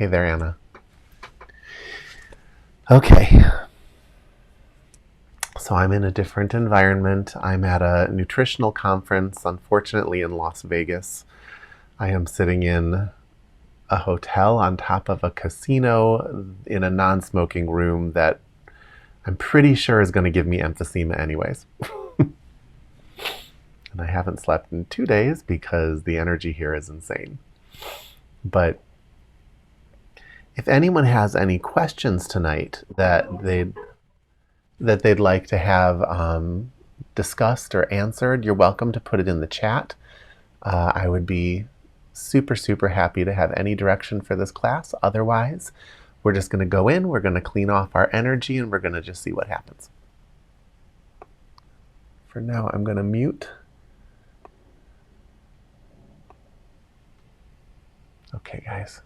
Hey there, Anna. Okay, so I'm in a different environment. I'm at a nutritional conference, unfortunately in Las Vegas. I am sitting in a hotel on top of a casino in a non-smoking room that I'm pretty sure is going to give me emphysema anyways. And I haven't slept in 2 days because the energy here is insane. But if anyone has any questions tonight that they'd like to have discussed or answered, you're welcome to put it in the chat. I would be super, super happy to have any direction for this class. Otherwise, we're just going to go in, we're going to clean off our energy, and we're going to just see what happens. For now, I'm going to mute. Okay, guys.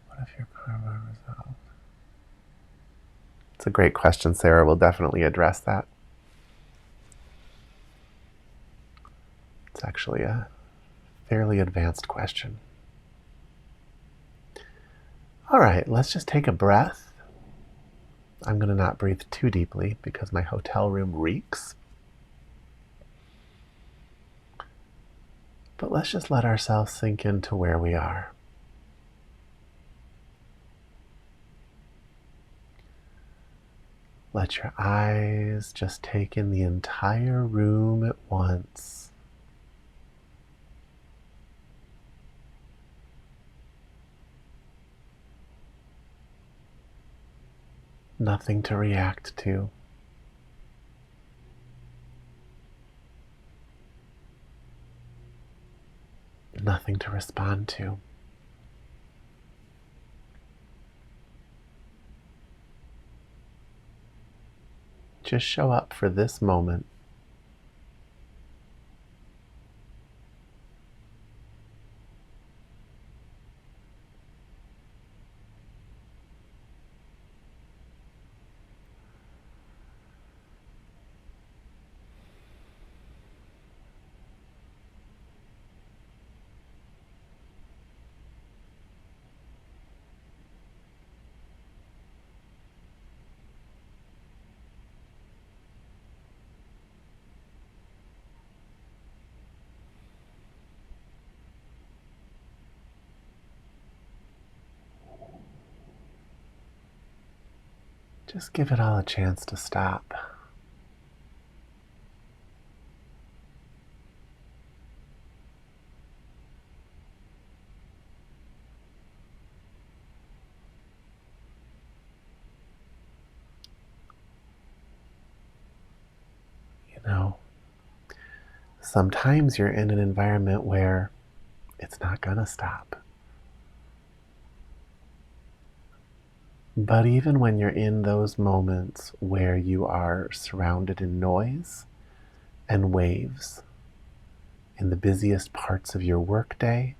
What if your karma resolved? It's a great question, Sarah. We'll definitely address that. It's actually a fairly advanced question. All right, let's just take a breath. I'm going to not breathe too deeply because my hotel room reeks. But let's just let ourselves sink into where we are. Let your eyes just take in the entire room at once. Nothing to react to. Nothing to respond to. Just show up for this moment. Just give it all a chance to stop. You know, sometimes you're in an environment where it's not gonna stop. But even when you're in those moments where you are surrounded in noise and waves, in the busiest parts of your workday,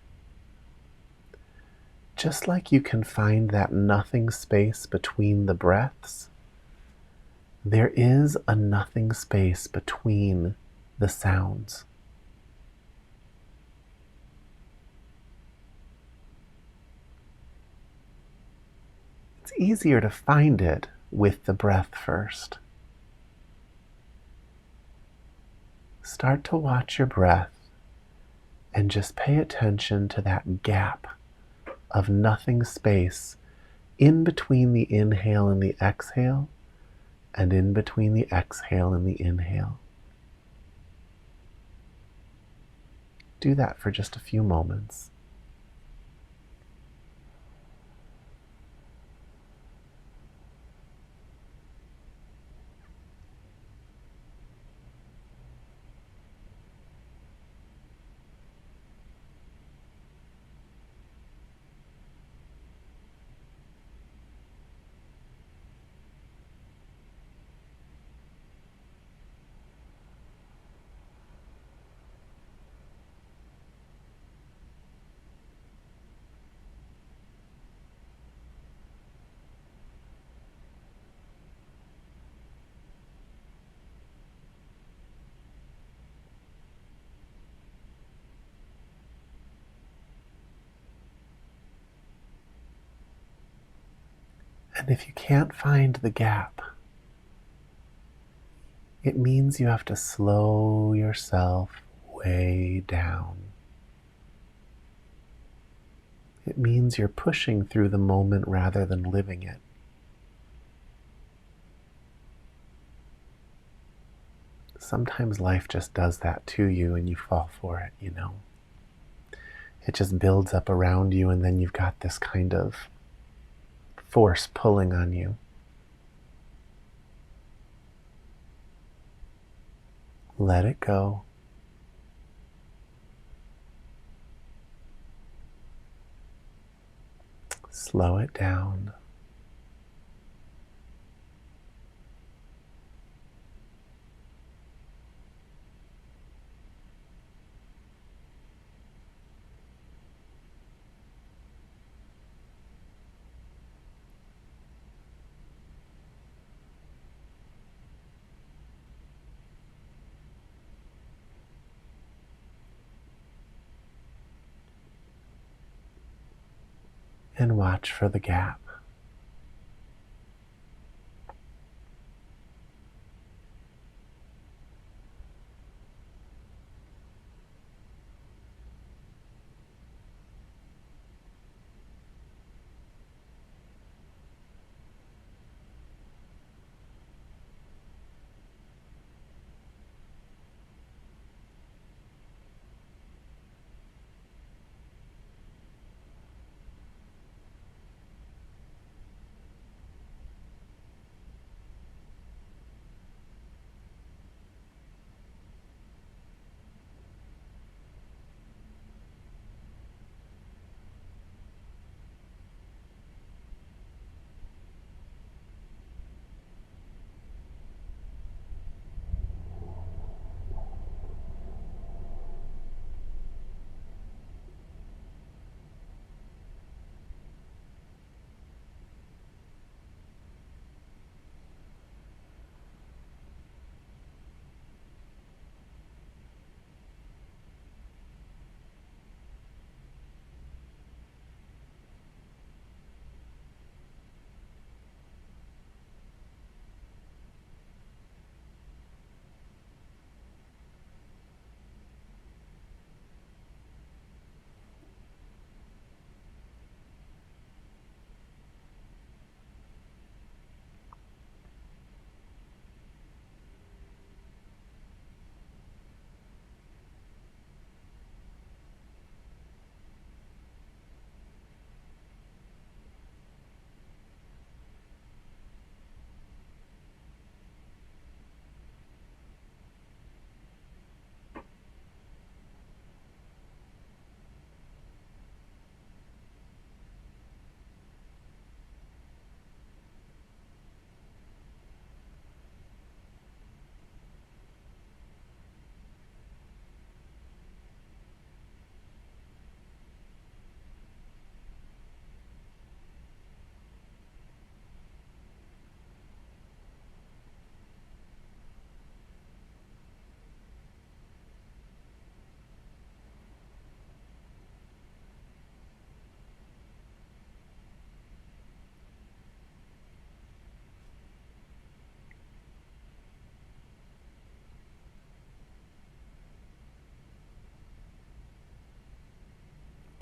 just like you can find that nothing space between the breaths, there is a nothing space between the sounds. It's easier to find it with the breath first. Start to watch your breath and just pay attention to that gap of nothing space in between the inhale and the exhale, and in between the exhale and the inhale. Do that for just a few moments. And if you can't find the gap, it means you have to slow yourself way down. It means you're pushing through the moment rather than living it. Sometimes life just does that to you and you fall for it, you know. It just builds up around you and then you've got this kind of force pulling on you. Let it go. Slow it down. And watch for the gap.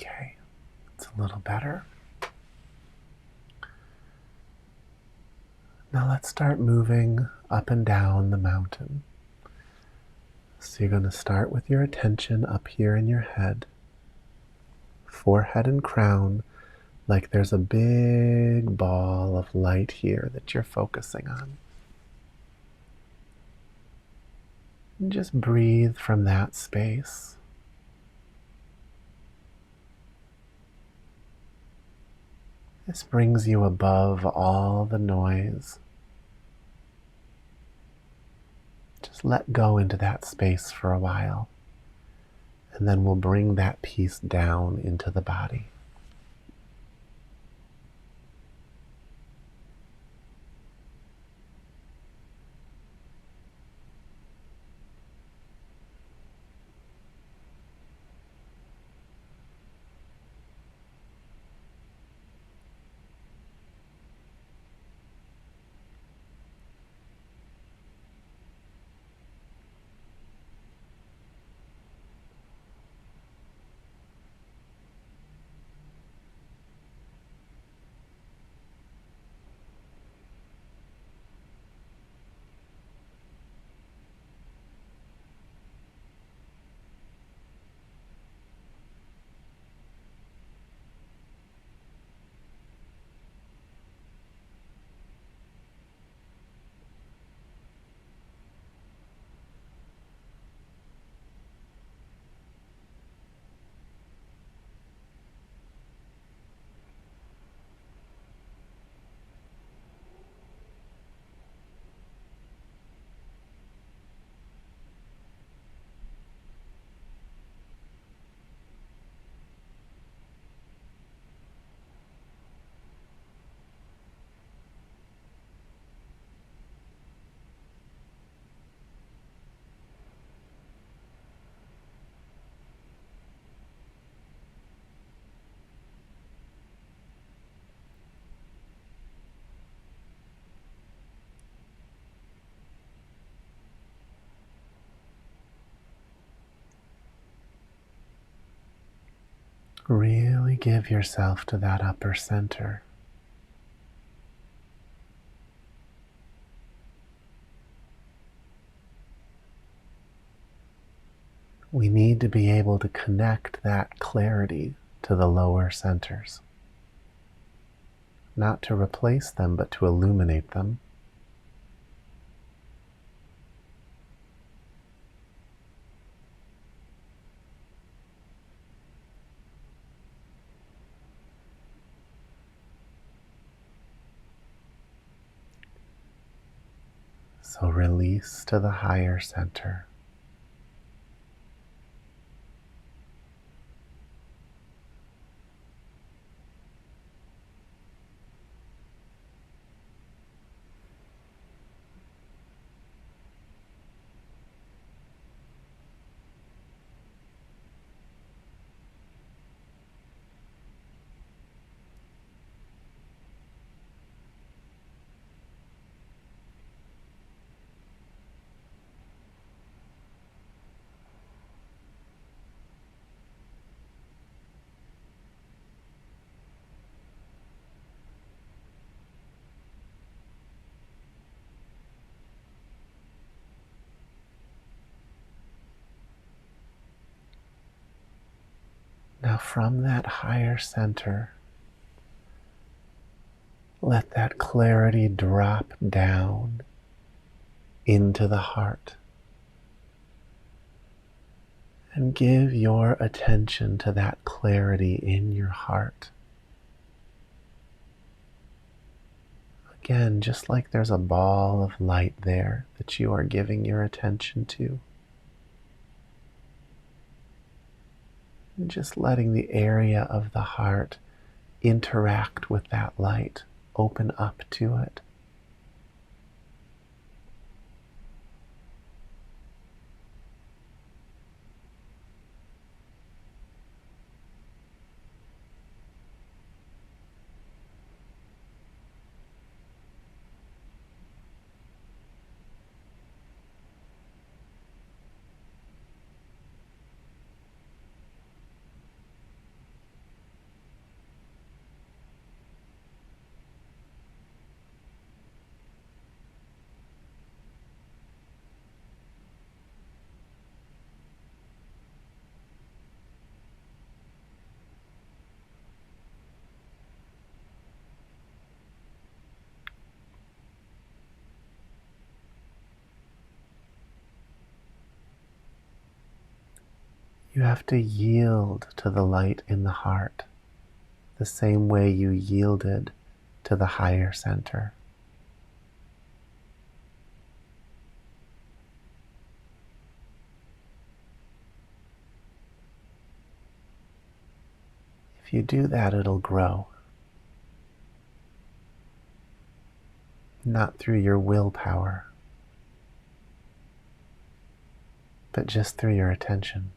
Okay, it's a little better. Now let's start moving up and down the mountain. So you're going to start with your attention up here in your head, forehead and crown, like there's a big ball of light here that you're focusing on. And just breathe from that space. This brings you above all the noise. Just let go into that space for a while, and then we'll bring that peace down into the body. Really give yourself to that upper center. We need to be able to connect that clarity to the lower centers. Not to replace them, but to illuminate them. So release to the higher center. Now from that higher center, let that clarity drop down into the heart. And give your attention to that clarity in your heart. Again, just like there's a ball of light there that you are giving your attention to. And just letting the area of the heart interact with that light, open up to it. You have to yield to the light in the heart, the same way you yielded to the higher center. If you do that, it'll grow. Not through your willpower, but just through your attention.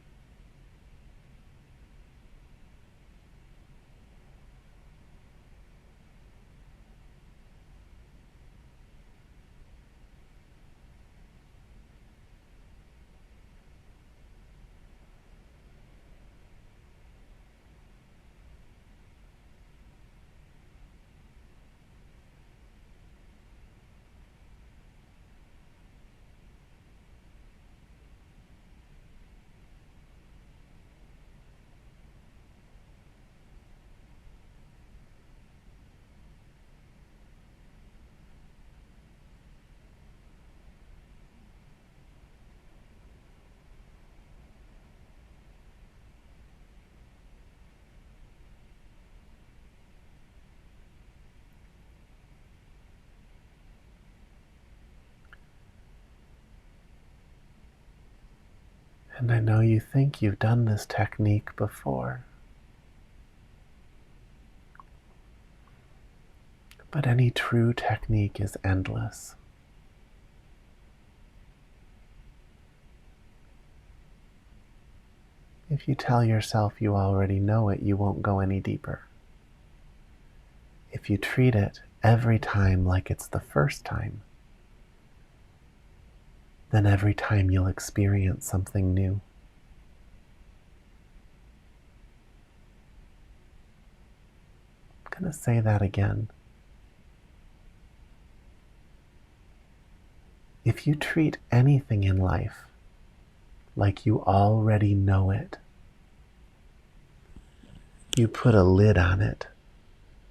And I know you think you've done this technique before, but any true technique is endless. If you tell yourself you already know it, you won't go any deeper. If you treat it every time like it's the first time, then every time you'll experience something new. going to say that again. If you treat anything in life like you already know it, you put a lid on it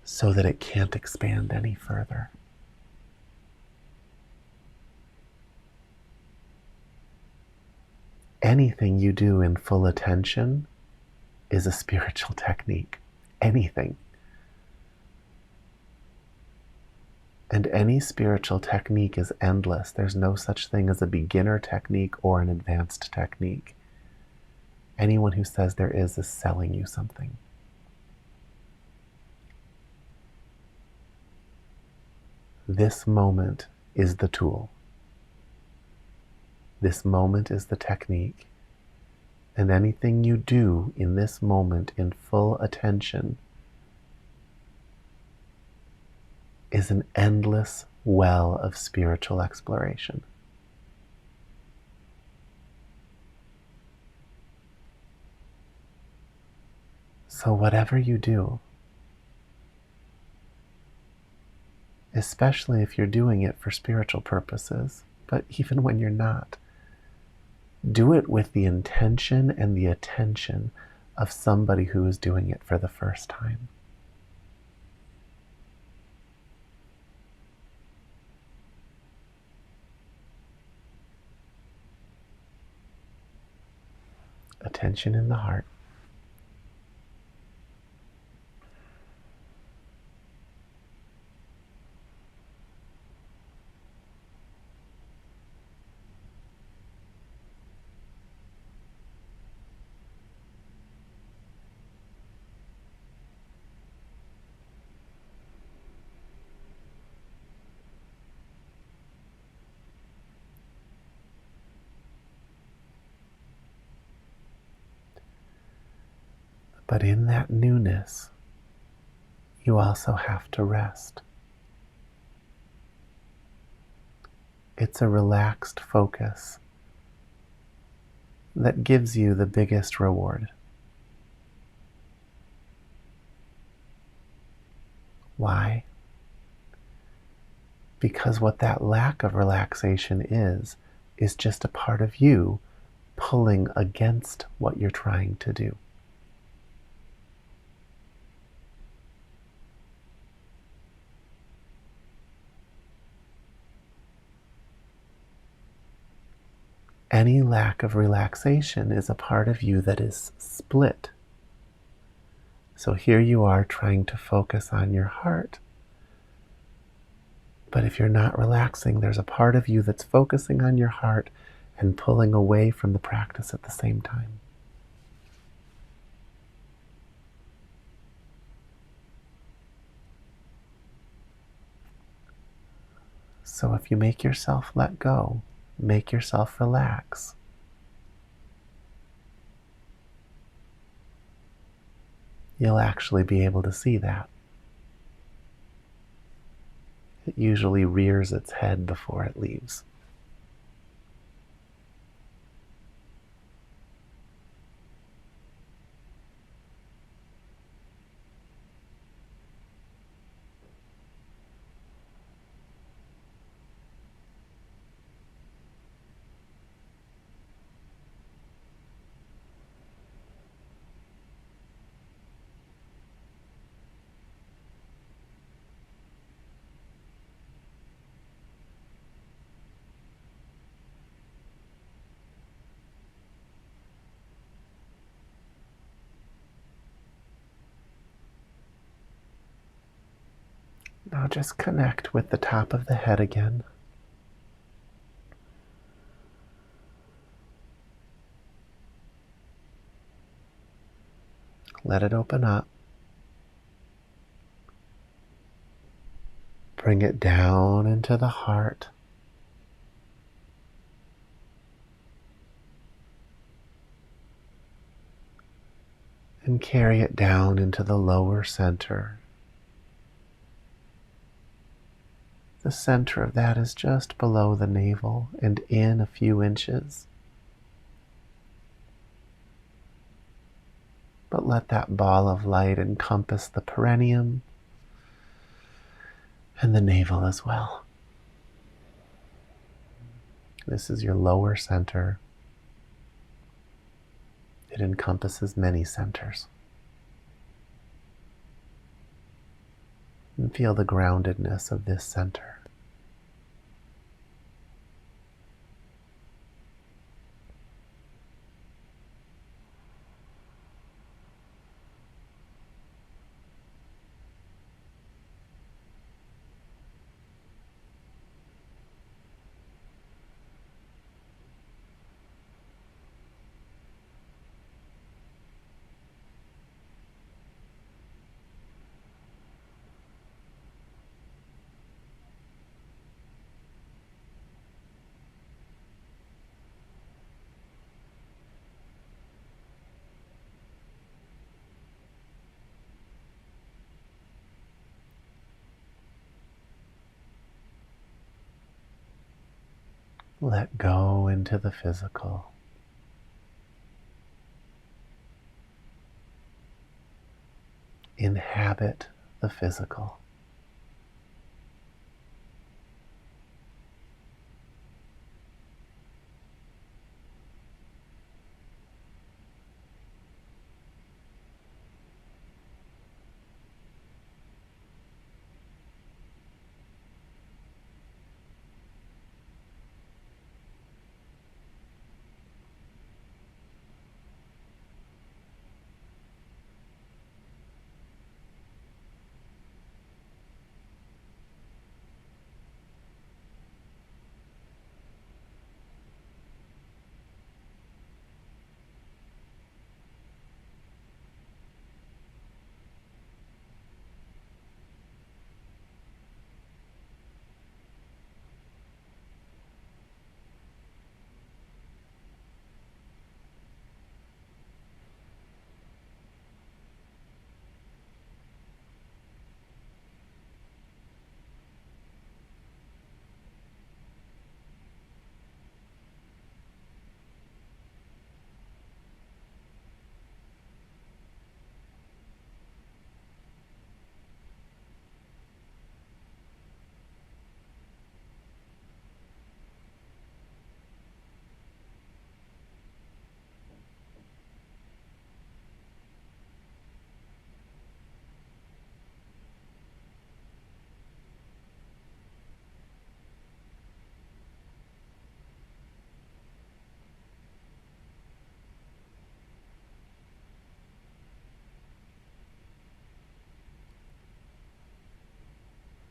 so that it can't expand any further. Anything you do in full attention is a spiritual technique. Anything. And any spiritual technique is endless. There's no such thing as a beginner technique or an advanced technique. Anyone who says there is selling you something. This moment is the tool. This moment is the technique. And anything you do in this moment in full attention is an endless well of spiritual exploration. So whatever you do, especially if you're doing it for spiritual purposes, but even when you're not, do it with the intention and the attention of somebody who is doing it for the first time. Attention in the heart. But in that newness, you also have to rest. It's a relaxed focus that gives you the biggest reward. Why? Because what that lack of relaxation is just a part of you pulling against what you're trying to do. Any lack of relaxation is a part of you that is split. So here you are trying to focus on your heart. But if you're not relaxing, there's a part of you that's focusing on your heart and pulling away from the practice at the same time. So if you make yourself let go, make yourself relax, you'll actually be able to see that. It usually rears its head before it leaves. Now just connect with the top of the head again. Let it open up. Bring it down into the heart. And carry it down into the lower center. The center of that is just below the navel and in a few inches. But let that ball of light encompass the perineum and the navel as well. This is your lower center. It encompasses many centers. And feel the groundedness of this center. Let go into the physical. Inhabit the physical.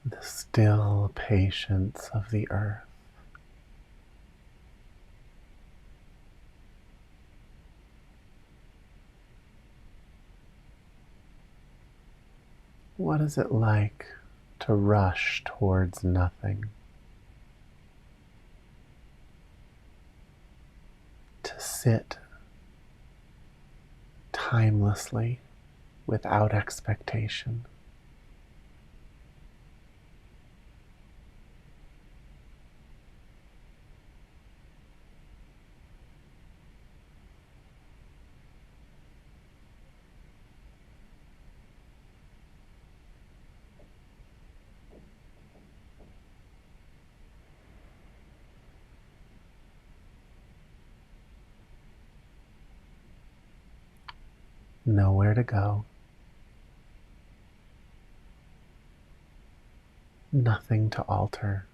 The still patience of the earth. What is it like to rush towards nothing? To sit timelessly without expectation. Nowhere to go. Nothing to alter.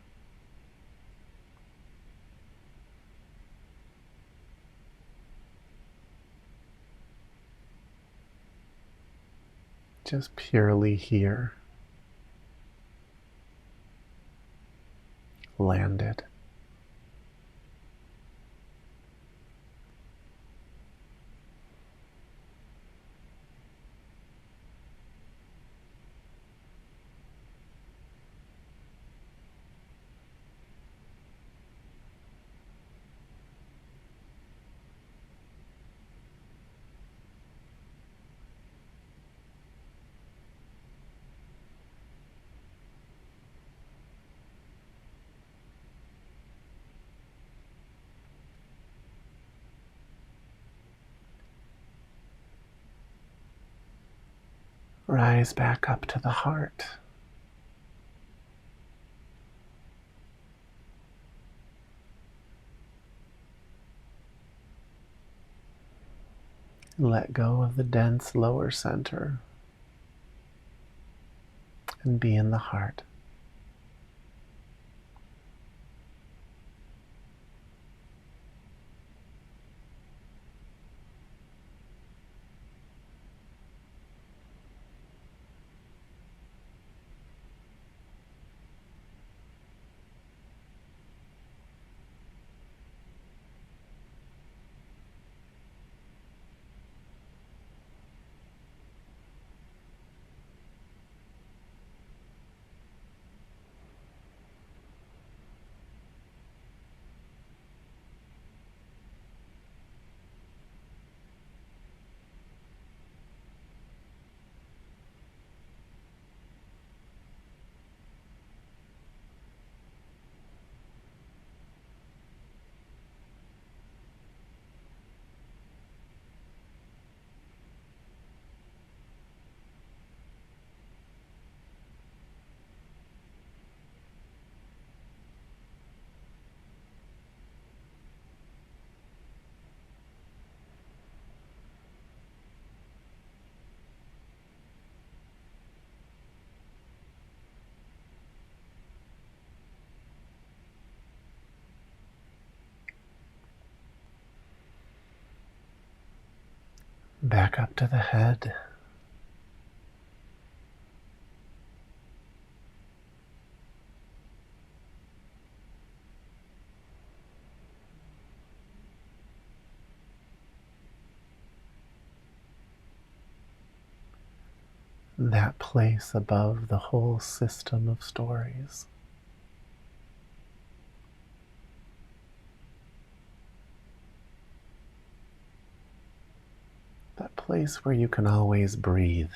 Just purely here. Landed. Rise back up to the heart. And let go of the dense lower center and be in the heart. Back up to the head. That place above the whole system of stories. That place where you can always breathe.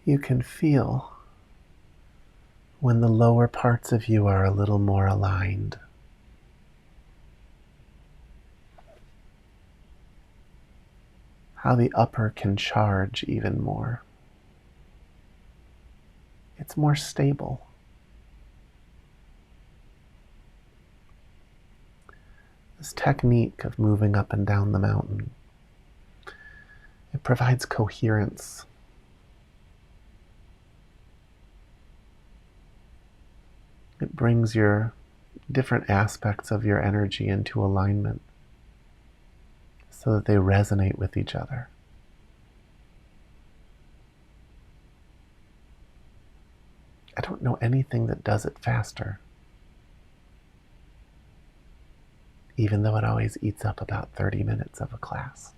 You can feel when the lower parts of you are a little more aligned. How the upper can charge even more. It's more stable. This technique of moving up and down the mountain, it provides coherence. It brings your different aspects of your energy into alignment so that they resonate with each other. I don't know anything that does it faster, even though it always eats up about 30 minutes of a class.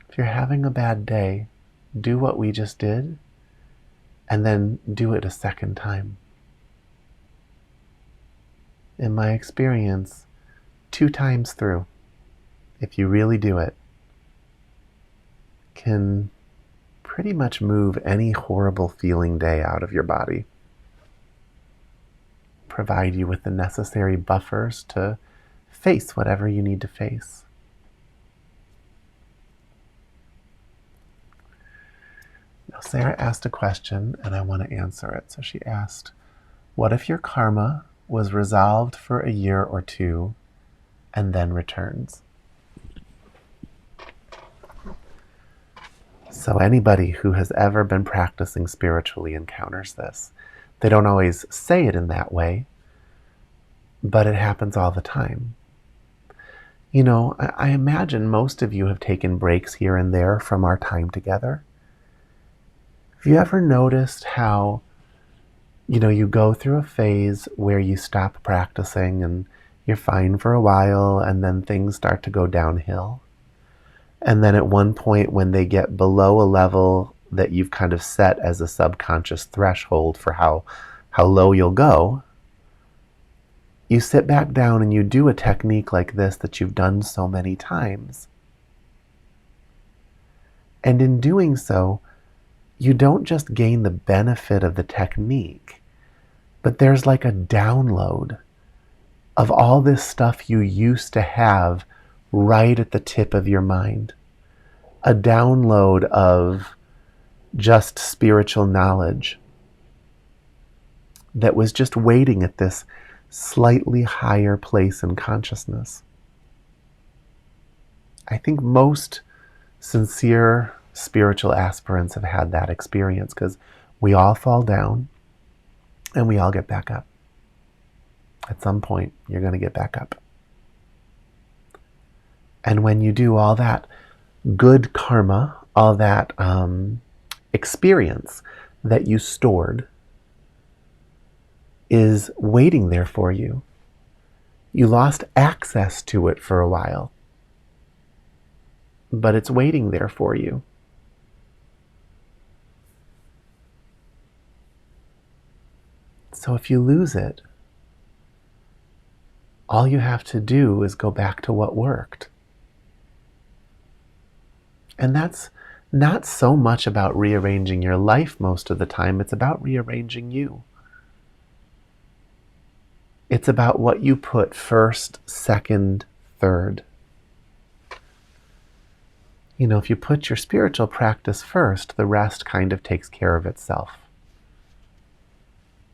If you're having a bad day, do what we just did, and then do it a second time. In my experience, 2 times through, if you really do it, can pretty much move any horrible feeling day out of your body. Provide you with the necessary buffers to face whatever you need to face. Now, Sarah asked a question, and I want to answer it. So she asked, what if your karma was resolved for a year or 2 and then returns? So anybody who has ever been practicing spiritually encounters this. They don't always say it in that way, but it happens all the time. You know, I imagine most of you have taken breaks here and there from our time together. Have you ever noticed how, you go through a phase where you stop practicing and you're fine for a while, and then things start to go downhill? And then at one point when they get below a level that you've kind of set as a subconscious threshold for how low you'll go, you sit back down and you do a technique like this that you've done so many times. And in doing so, you don't just gain the benefit of the technique, but there's like a download of all this stuff you used to have right at the tip of your mind. A download of just spiritual knowledge that was just waiting at this slightly higher place in consciousness. I think most sincere spiritual aspirants have had that experience, because we all fall down and we all get back up. At some point, you're going to get back up. And when you do, all that good karma, all that experience that you stored is waiting there for you. You lost access to it for a while, but it's waiting there for you. So if you lose it, all you have to do is go back to what worked. And that's not so much about rearranging your life most of the time, it's about rearranging you. It's about what you put first, second, third. You know, if you put your spiritual practice first, the rest kind of takes care of itself.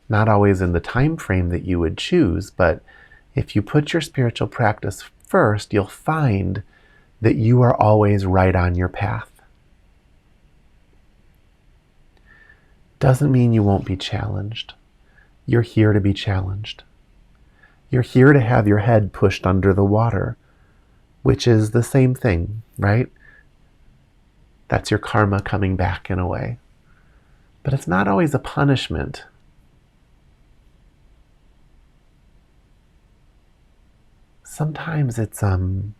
Not always in the time frame that you would choose, but if you put your spiritual practice first, you'll find that you are always right on your path. Doesn't mean you won't be challenged. You're here to be challenged. You're here to have your head pushed under the water, which is the same thing, right? That's your karma coming back in a way. But it's not always a punishment. Sometimes it's often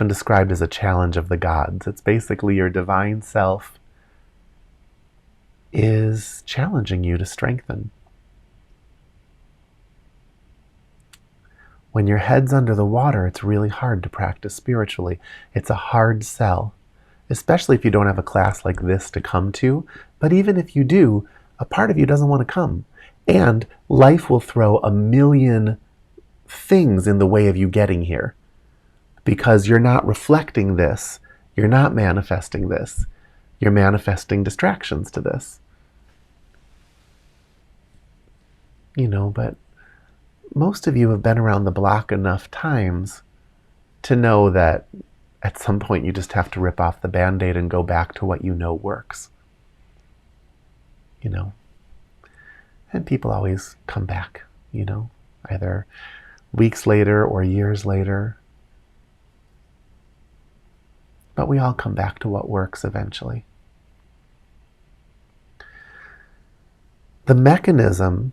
described as a challenge of the gods. It's basically your divine self is challenging you to strengthen. When your head's under the water, it's really hard to practice spiritually. It's a hard sell, especially if you don't have a class like this to come to. But even if you do, a part of you doesn't want to come. And life will throw a million things in the way of you getting here, because you're not reflecting this, you're not manifesting this, you're manifesting distractions to this. You know, but most of you have been around the block enough times to know that at some point you just have to rip off the Band-Aid and go back to what you know works. You know, and people always come back, you know, either weeks later or years later. But we all come back to what works eventually. The mechanism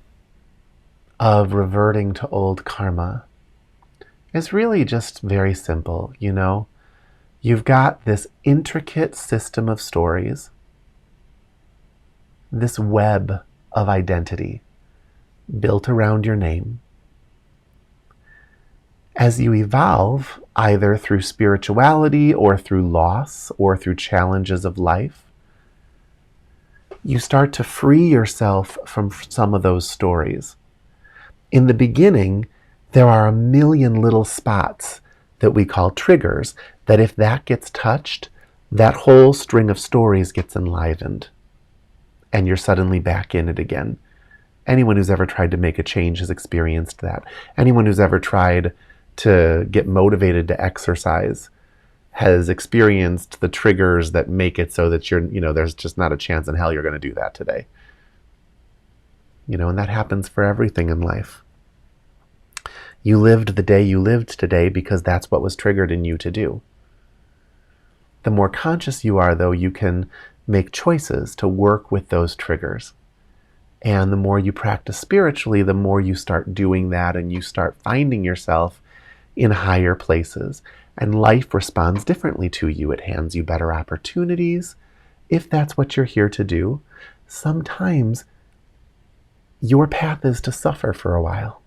of reverting to old karma is really just very simple, you know. You've got this intricate system of stories, this web of identity built around your name. As you evolve, either through spirituality or through loss or through challenges of life, you start to free yourself from some of those stories. In the beginning, there are a million little spots that we call triggers, that if that gets touched, that whole string of stories gets enlivened, and you're suddenly back in it again. Anyone who's ever tried to make a change has experienced that. Anyone who's ever tried to get motivated to exercise has experienced the triggers that make it so that there's just not a chance in hell you're going to do that today. You know, and that happens for everything in life. You lived the day you lived today because that's what was triggered in you to do. The more conscious you are, though, you can make choices to work with those triggers. And the more you practice spiritually, the more you start doing that, and you start finding yourself in higher places. And life responds differently to you. It hands you better opportunities if that's what you're here to do. Sometimes your path is to suffer for a while.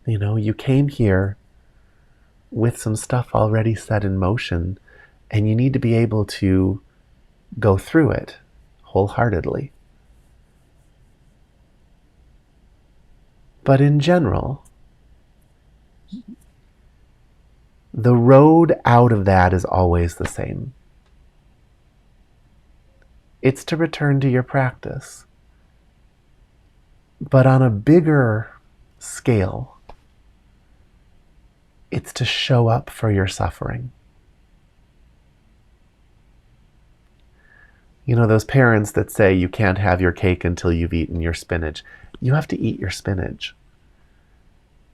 You know, you came here with some stuff already set in motion, and you need to be able to go through it wholeheartedly. But in general, the road out of that is always the same. It's to return to your practice. But on a bigger scale, it's to show up for your suffering. You know, those parents that say you can't have your cake until you've eaten your spinach. You have to eat your spinach.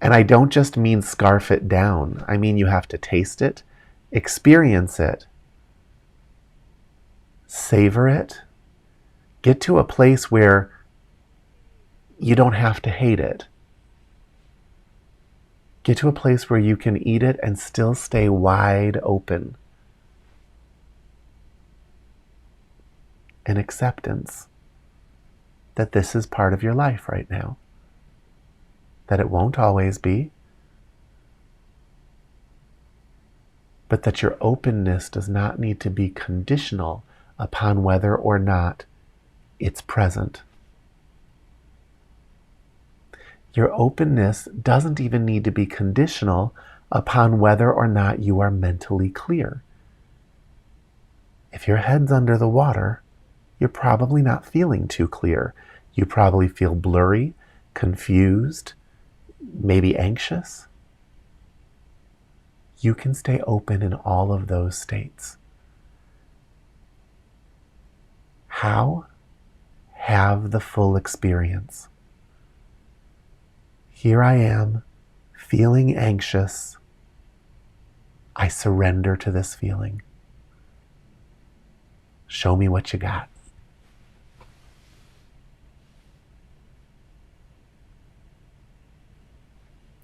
And I don't just mean scarf it down. I mean you have to taste it, experience it, savor it, get to a place where you don't have to hate it. Get to a place where you can eat it and still stay wide open. An acceptance that this is part of your life right now. That it won't always be. But that your openness does not need to be conditional upon whether or not it's present. Your openness doesn't even need to be conditional upon whether or not you are mentally clear. If your head's under the water, you're probably not feeling too clear. You probably feel blurry, confused, maybe anxious. You can stay open in all of those states. How? Have the full experience. Here I am, feeling anxious. I surrender to this feeling. Show me what you got.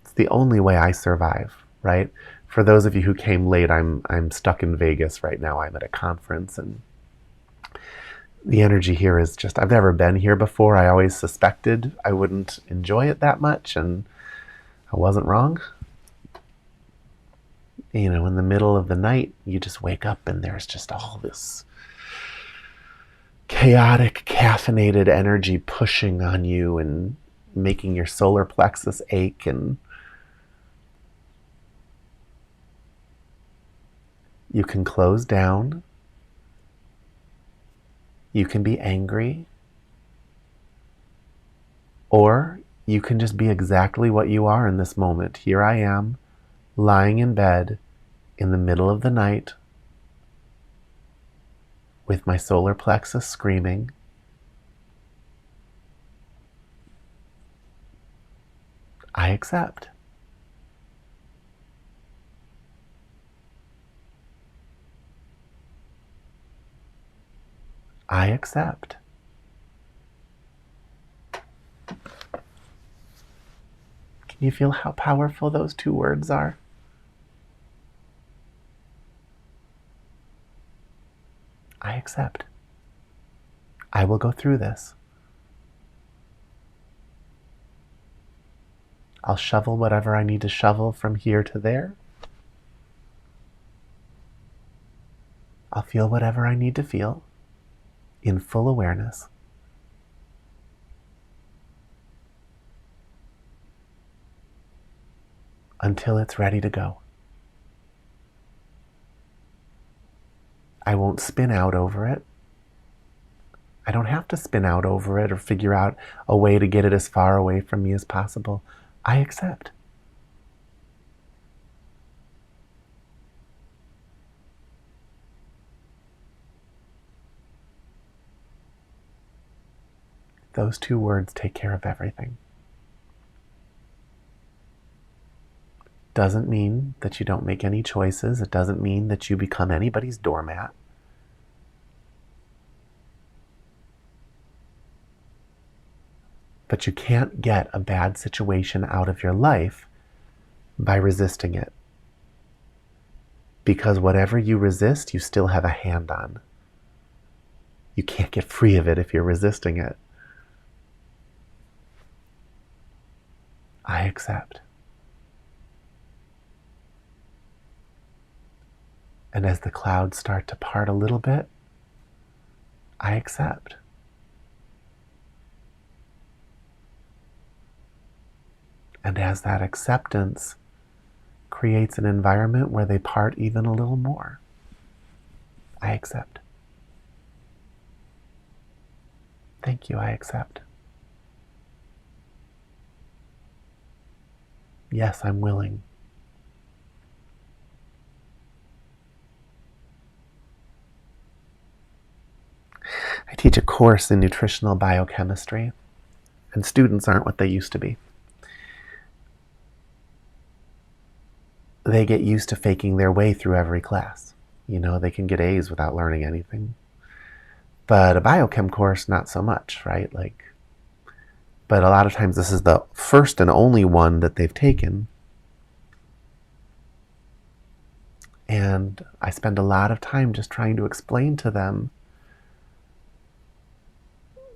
It's the only way I survive, right? For those of you who came late, I'm stuck in Vegas right now. I'm at a conference, and the energy here is just, I've never been here before. I always suspected I wouldn't enjoy it that much, and I wasn't wrong. You know, in the middle of the night, you just wake up and there's just all this chaotic, caffeinated energy pushing on you and making your solar plexus ache, and you can close down. You can be angry, or you can just be exactly what you are in this moment. Here I am, lying in bed in the middle of the night with my solar plexus screaming. I accept. I accept. Can you feel how powerful those two words are? I accept. I will go through this. I'll shovel whatever I need to shovel from here to there. I'll feel whatever I need to feel in full awareness. Until it's ready to go. I won't spin out over it. I don't have to spin out over it or figure out a way to get it as far away from me as possible. I accept. Those two words take care of everything. Doesn't mean that you don't make any choices. It doesn't mean that you become anybody's doormat. But you can't get a bad situation out of your life by resisting it. Because whatever you resist, you still have a hand on. You can't get free of it if you're resisting it. I accept. And as the clouds start to part a little bit, I accept. And as that acceptance creates an environment where they part even a little more, I accept. Thank you, I accept. Yes, I'm willing. I teach a course in nutritional biochemistry, and students aren't what they used to be. They get used to faking their way through every class. You know, they can get A's without learning anything. But a biochem course, not so much, right? But a lot of times this is the first and only one that they've taken. And I spend a lot of time just trying to explain to them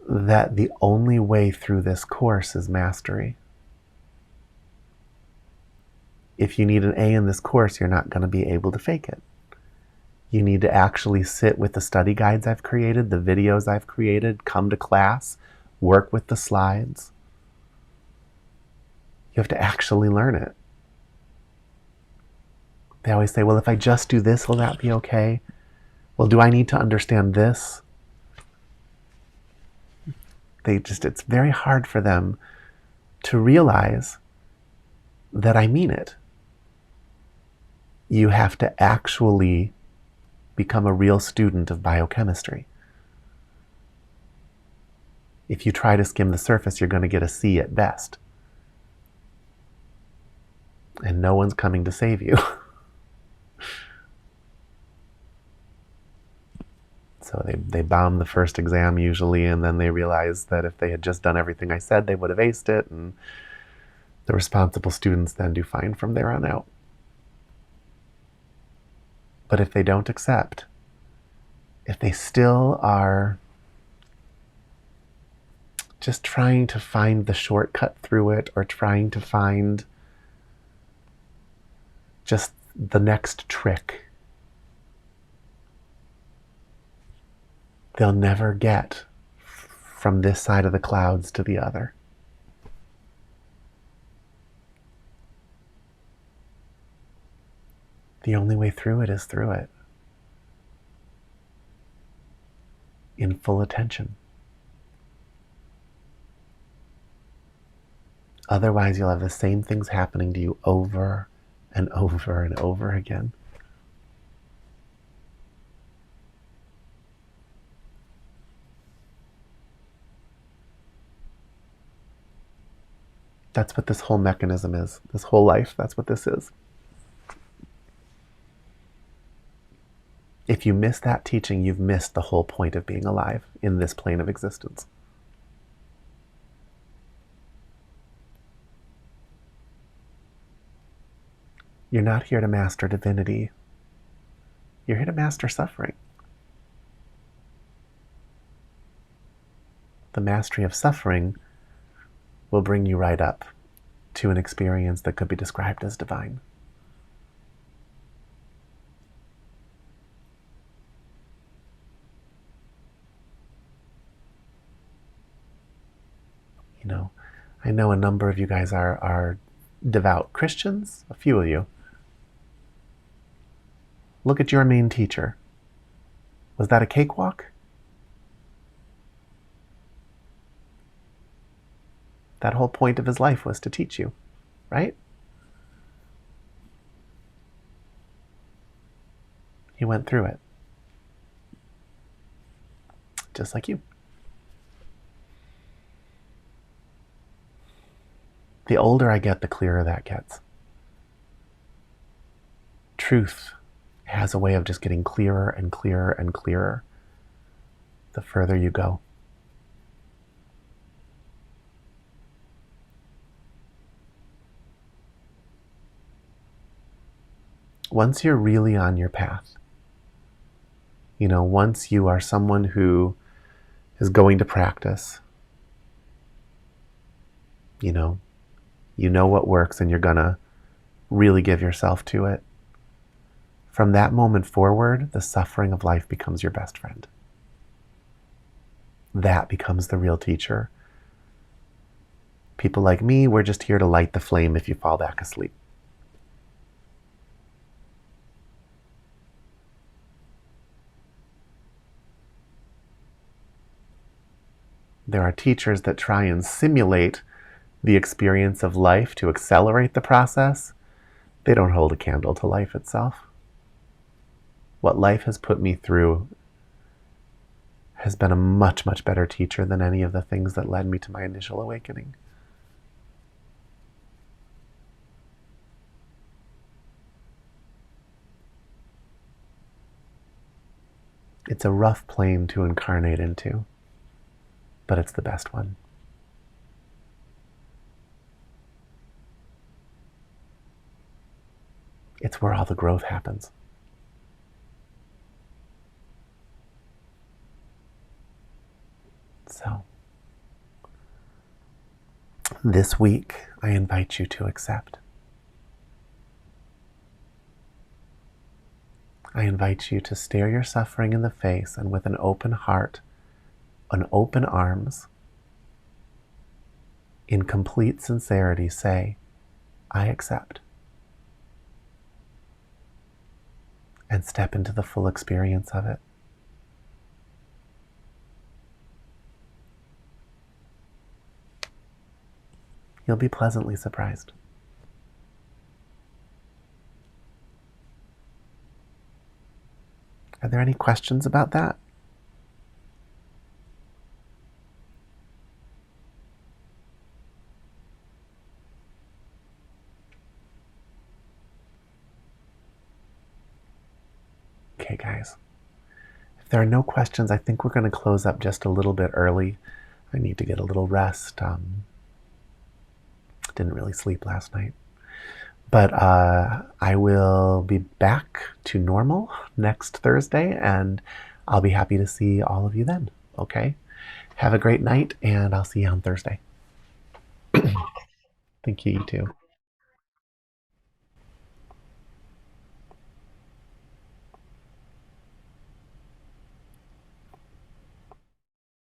that the only way through this course is mastery. If you need an A in this course, you're not going to be able to fake it. You need to actually sit with the study guides I've created, the videos I've created, come to class, work with the slides. You have to actually learn it. They always say, well, if I just do this, will that be okay? Well, do I need to understand this? It's very hard for them to realize that I mean it. You have to actually become a real student of biochemistry. If you try to skim the surface, you're going to get a C at best. And no one's coming to save you. So they bomb the first exam usually, and then they realize that if they had just done everything I said, they would have aced it, and the responsible students then do fine from there on out. But if they don't accept, if they still are just trying to find the shortcut through it, or trying to find just the next trick, they'll never get from this side of the clouds to the other. The only way through it is through it. In full attention. Otherwise, you'll have the same things happening to you over and over and over again. That's what this whole mechanism is. This whole life, that's what this is. If you miss that teaching, you've missed the whole point of being alive in this plane of existence. You're not here to master divinity. You're here to master suffering. The mastery of suffering will bring you right up to an experience that could be described as divine. You know, I know a number of you guys are devout Christians, a few of you. Look at your main teacher. Was that a cakewalk? That whole point of his life was to teach you, right? He went through it. Just like you. The older I get, the clearer that gets. Truth has a way of just getting clearer and clearer and clearer the further you go. once you're really on your path, once you are someone who is going to practice, you know, you know what works and you're gonna really give yourself to it. From that moment forward, the suffering of life becomes your best friend. That becomes the real teacher. People like me, we're just here to light the flame if you fall back asleep. There are teachers that try and simulate the experience of life to accelerate the process. They don't hold a candle to life itself. What life has put me through has been a much, much better teacher than any of the things that led me to my initial awakening. It's a rough plane to incarnate into, but it's the best one. It's where all the growth happens. So, this week, I invite you to accept. I invite you to stare your suffering in the face and with an open heart, an open arms, in complete sincerity say, I accept. And step into the full experience of it. You'll be pleasantly surprised. Are there any questions about that? Okay, guys. If there are no questions, I think we're going to close up just a little bit early. I need to get a little rest. Didn't really sleep last night. But I will be back to normal next Thursday, and I'll be happy to see all of you then. Okay? Have a great night, and I'll see you on Thursday. Thank you, you too.